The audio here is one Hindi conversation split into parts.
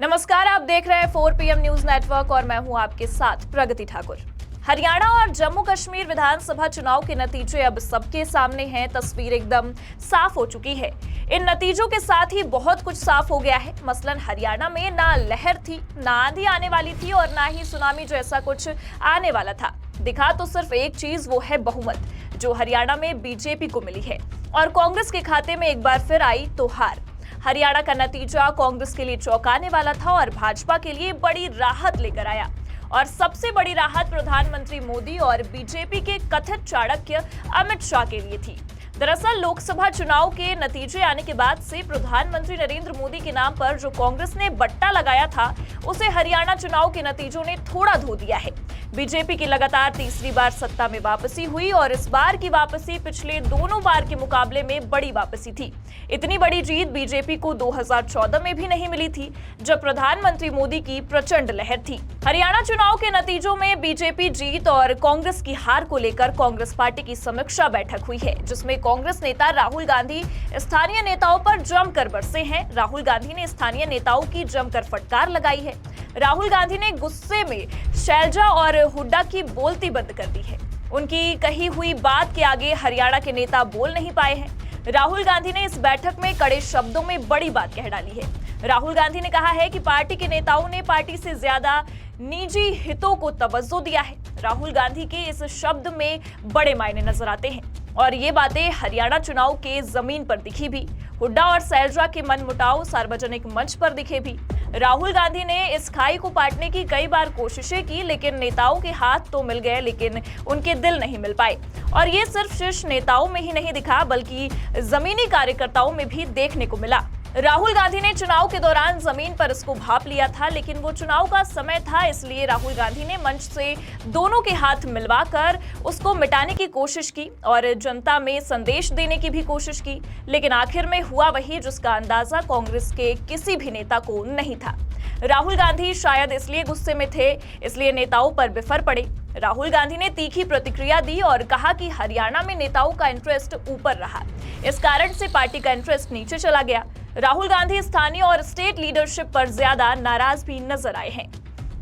नमस्कार, आप देख रहे हैं 4 PM न्यूज नेटवर्क और मैं हूं आपके साथ प्रगति ठाकुर। हरियाणा और जम्मू कश्मीर विधानसभा चुनाव के नतीजे अब सबके सामने हैं। तस्वीर एकदम साफ हो चुकी है। इन नतीजों के साथ ही बहुत कुछ साफ हो गया है। मसलन हरियाणा में ना लहर थी, ना आंधी आने वाली थी और ना ही सुनामी जैसा कुछ आने वाला था। दिखा तो सिर्फ एक चीज, वो है बहुमत, जो हरियाणा में बीजेपी को मिली है और कांग्रेस के खाते में एक बार फिर आई तो हार। हरियाणा का नतीजा कांग्रेस के लिए चौंकाने वाला था और भाजपा के लिए बड़ी राहत लेकर आया। और सबसे बड़ी राहत प्रधानमंत्री मोदी और बीजेपी के कथित चाणक्य अमित शाह के लिए थी। दरअसल लोकसभा चुनाव के नतीजे आने के बाद से प्रधानमंत्री नरेंद्र मोदी के नाम पर जो कांग्रेस ने बट्टा लगाया था, उसे हरियाणा चुनाव के नतीजों ने थोड़ा धो दिया है। बीजेपी की लगातार तीसरी बार सत्ता में वापसी हुई और इस बार की वापसी पिछले दोनों बार के मुकाबले में बड़ी वापसी थी। इतनी बड़ी जीत बीजेपी को 2014 में भी नहीं मिली थी, जब प्रधानमंत्री मोदी की प्रचंड लहर थी। हरियाणा चुनाव के नतीजों में बीजेपी जीत और कांग्रेस की हार को लेकर कांग्रेस पार्टी की समीक्षा बैठक हुई है, जिसमें कांग्रेस नेता राहुल गांधी स्थानीय नेताओं पर जमकर बरसे हैं। राहुल गांधी ने स्थानीय नेताओं की जमकर फटकार लगाई है। राहुल गांधी ने गुस्से में शैलजा और हुड्डा की बोलती बंद कर दी है। उनकी कही हुई बात के आगे हरियाणा के नेता बोल नहीं पाए हैं। राहुल गांधी ने इस बैठक में कड़े शब्दों में बड़ी बात कह डाली है। राहुल गांधी ने कहा है कि पार्टी के नेताओं ने पार्टी से ज्यादा निजी हितों को तवज्जो दिया है। राहुल गांधी के इस शब्द में बड़े मायने नजर आते हैं और ये बातें हरियाणा चुनाव के जमीन पर दिखी भी। हुड्डा और शैलजा के मनमुटाव सार्वजनिक मंच पर दिखे भी। राहुल गांधी ने इस खाई को पाटने की कई बार कोशिशें की, लेकिन नेताओं के हाथ तो मिल गए, लेकिन उनके दिल नहीं मिल पाए। और ये सिर्फ शीर्ष नेताओं में ही नहीं दिखा, बल्कि जमीनी कार्यकर्ताओं में भी देखने को मिला। राहुल गांधी ने चुनाव के दौरान जमीन पर इसको भांप लिया था, लेकिन वो चुनाव का समय था, इसलिए राहुल गांधी ने मंच से दोनों के हाथ मिलवाकर उसको मिटाने की कोशिश की और जनता में संदेश देने की भी कोशिश की। लेकिन आखिर में हुआ वही जिसका अंदाजा कांग्रेस के किसी भी नेता को नहीं था। राहुल गांधी शायद इसलिए गुस्से में थे, इसलिए नेताओं पर बिफर पड़े। राहुल गांधी ने तीखी प्रतिक्रिया दी और कहा कि हरियाणा में नेताओं का इंटरेस्ट ऊपर रहा, इस कारण से पार्टी का इंटरेस्ट नीचे चला गया। राहुल गांधी स्थानीय और स्टेट लीडरशिप पर ज्यादा नाराज भी नजर आए हैं।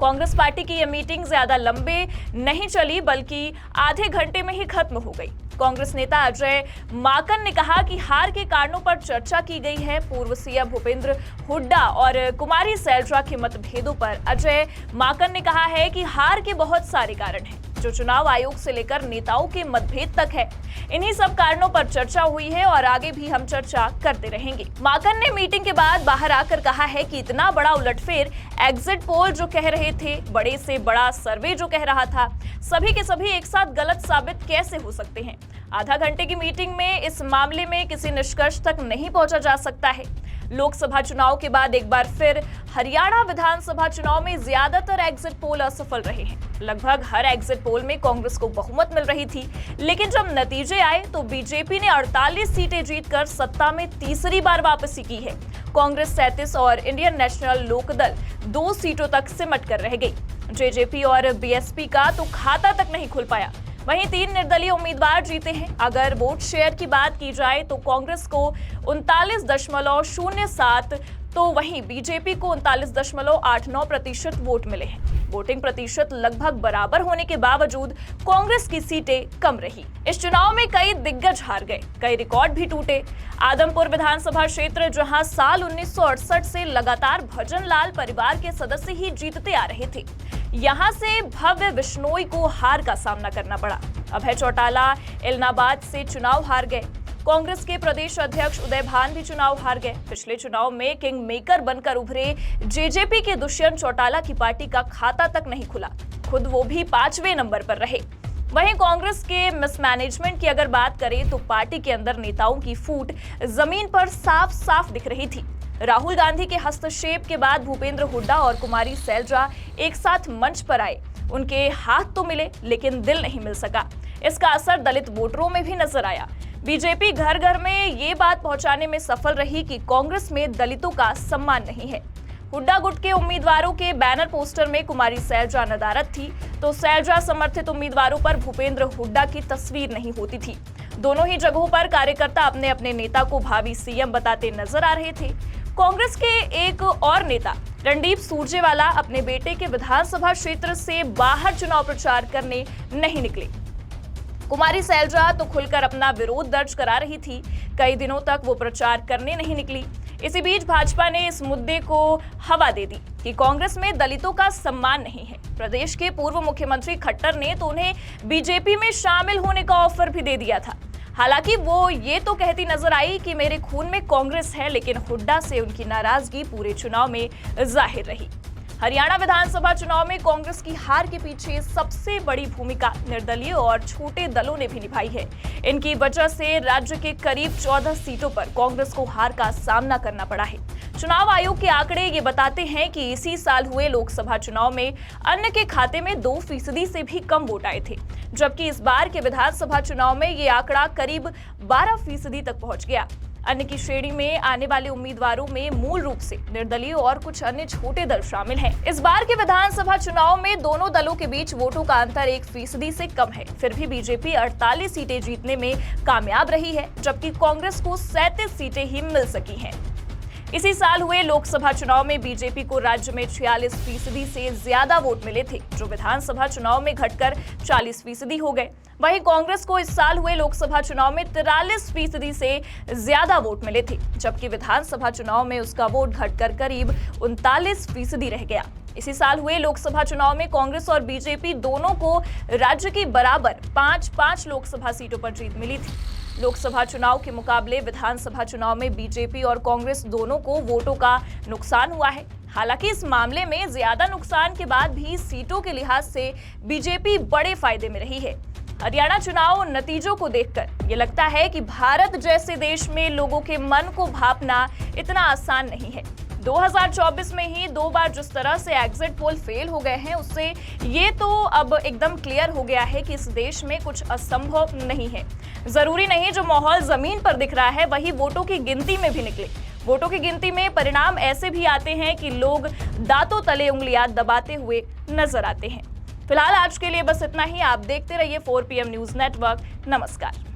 कांग्रेस पार्टी की यह मीटिंग ज्यादा लंबे नहीं चली, बल्कि आधे घंटे में ही खत्म हो गई। कांग्रेस नेता अजय माकन ने कहा कि हार के कारणों पर चर्चा की गई है। पूर्व सीएम भूपेंद्र हुड्डा और कुमारी शैलजा के मतभेदों पर अजय माकन ने कहा है कि हार के बहुत सारे कारण हैं, जो चुनाव आयोग से लेकर नेताओं के मतभेद तक है। इन्हीं सब कारणों पर चर्चा हुई है और आगे भी हम चर्चा करते रहेंगे। माकन ने मीटिंग के बाद बाहर आकर कहा है कि इतना बड़ा उलटफेर, एग्जिट पोल जो कह रहे थे, बड़े से बड़ा सर्वे जो कह रहा था, सभी के सभी एक साथ गलत साबित कैसे हो सकते हैं। आधा घंटे की मीटिंग में इस मामले में किसी निष्कर्ष तक नहीं पहुंचा जा सकता है। लोकसभा चुनाव के बाद एक बार फिर हरियाणा विधानसभा चुनाव में ज्यादातर एग्जिट पोल असफल रहे हैं। लगभग हर एग्जिट पोल में कांग्रेस को बहुमत मिल रही थी, लेकिन जब नतीजे आए तो बीजेपी ने 48 सीटें जीतकर सत्ता में तीसरी बार वापसी की है। कांग्रेस 37 और इंडियन नेशनल लोकदल 2 सीटों तक सिमट कर रह गई। जेजेपी और बीएसपी का तो खाता तक नहीं खुल पाया। वहीं 3 निर्दलीय उम्मीदवार जीते हैं। अगर वोट शेयर की बात की जाए तो कांग्रेस को 39.07, तो वहीं बीजेपी को 39.89% वोट मिले हैं। वोटिंग प्रतिशत लगभग बराबर होने के बावजूद कांग्रेस की सीटें कम रही। इस चुनाव में कई दिग्गज हार गए, कई रिकॉर्ड भी टूटे। आदमपुर विधानसभा क्षेत्र, जहां साल 1968 से लगातार भजन लाल परिवार के सदस्य ही जीतते आ रहे थे, यहां से भव्य बिश्नोई को हार का सामना करना पड़ा। अभय चौटाला इलाहाबाद से चुनाव हार गए। कांग्रेस के प्रदेश अध्यक्ष उदय भान भी चुनाव हार गए। पिछले चुनाव में किंग मेकर बनकर उभरे जेजेपी के दुष्यंत चौटाला की पार्टी का खाता तक नहीं खुला, खुद वो भी 5वें नंबर पर रहे। वहीं कांग्रेस के मिसमैनेजमेंट की अगर बात करें तो पार्टी के अंदर नेताओं की फूट जमीन पर साफ साफ दिख रही थी। राहुल गांधी के हस्तक्षेप के बाद भूपेंद्र हुड्डा और कुमारी शैलजा एक साथ मंच पर आए। उनके हाथ तो मिले, लेकिन दिल नहीं मिल सका। इसका असर दलित वोटरों में भी नजर आया। बीजेपी घर घर में ये बात पहुंचाने में सफल रही कि कांग्रेस में दलितों का सम्मान नहीं है। हुड्डा गुट के उम्मीदवारों के बैनर पोस्टर में कुमारी शैलजा नदारद थी, तो शैलजा समर्थित उम्मीदवारों पर भूपेंद्र हुड्डा की तस्वीर नहीं होती थी। दोनों ही जगहों पर कार्यकर्ता अपने अपने नेता को भावी सीएम बताते नजर आ रहे थे। कांग्रेस के एक और नेता रणदीप सुरजेवाला अपने बेटे के विधानसभा क्षेत्र से बाहर चुनाव प्रचार करने नहीं निकले। कुमारी सैलजा तो खुलकर अपना विरोध दर्ज करा रही थी। कई दिनों तक वो प्रचार करने नहीं निकली। इसी बीच भाजपा ने इस मुद्दे को हवा दे दी कि कांग्रेस में दलितों का सम्मान नहीं है। प्रदेश के पूर्व मुख्यमंत्री खट्टर ने तो उन्हें बीजेपी में शामिल होने का ऑफर भी दे दिया था। हालांकि वो ये तो कहती नजर आई कि मेरे खून में कांग्रेस है, लेकिन हुड्डा से उनकी नाराजगी पूरे चुनाव में जाहिर रही। हरियाणा विधानसभा चुनाव में कांग्रेस की हार के पीछे सबसे बड़ी भूमिका निर्दलीय और छोटे दलों ने भी निभाई है। इनकी वजह से राज्य के करीब 14 सीटों पर कांग्रेस को हार का सामना करना पड़ा है। चुनाव आयोग के आंकड़े ये बताते हैं कि इसी साल हुए लोकसभा चुनाव में अन्य के खाते में 2% से भी कम वोट आए थे, जबकि इस बार के विधानसभा चुनाव में ये आंकड़ा करीब 12% तक पहुंच गया। अन्य की श्रेणी में आने वाले उम्मीदवारों में मूल रूप से निर्दलीय और कुछ अन्य छोटे दल शामिल हैं। इस बार के विधानसभा चुनाव में दोनों दलों के बीच वोटों का अंतर 1% से कम है। फिर भी बीजेपी 48 सीटें जीतने में कामयाब रही है, जबकि कांग्रेस को 37 सीटें ही मिल सकी हैं। इसी साल हुए लोकसभा चुनाव में बीजेपी को राज्य में 46% से ज्यादा वोट मिले थे, जो विधानसभा चुनाव में घटकर 40% हो गए। वहीं कांग्रेस को इस साल हुए लोकसभा चुनाव में 43% से ज्यादा वोट मिले थे, जबकि विधानसभा चुनाव में उसका वोट घटकर करीब 39% रह गया। इसी साल हुए लोकसभा चुनाव में कांग्रेस और बीजेपी दोनों को राज्य की बराबर 5-5 लोकसभा सीटों पर जीत मिली थी। लोकसभा चुनाव के मुकाबले विधानसभा चुनाव में बीजेपी और कांग्रेस दोनों को वोटों का नुकसान हुआ है। हालांकि इस मामले में ज्यादा नुकसान के बाद भी सीटों के लिहाज से बीजेपी बड़े फायदे में रही है। हरियाणा चुनाव नतीजों को देखकर ये लगता है कि भारत जैसे देश में लोगों के मन को भांपना इतना आसान नहीं है। 2024 में ही 2 बार जिस तरह से एग्जिट पोल फेल हो गए हैं, उससे ये तो अब एकदम क्लियर हो गया है कि इस देश में कुछ असंभव नहीं है। जरूरी नहीं जो माहौल जमीन पर दिख रहा है वही वोटों की गिनती में भी निकले। वोटों की गिनती में परिणाम ऐसे भी आते हैं कि लोग दांतों तले उंगलियां दबाते हुए नजर आते हैं। फिलहाल आज के लिए बस इतना ही। आप देखते रहिए 4 PM न्यूज नेटवर्क। नमस्कार।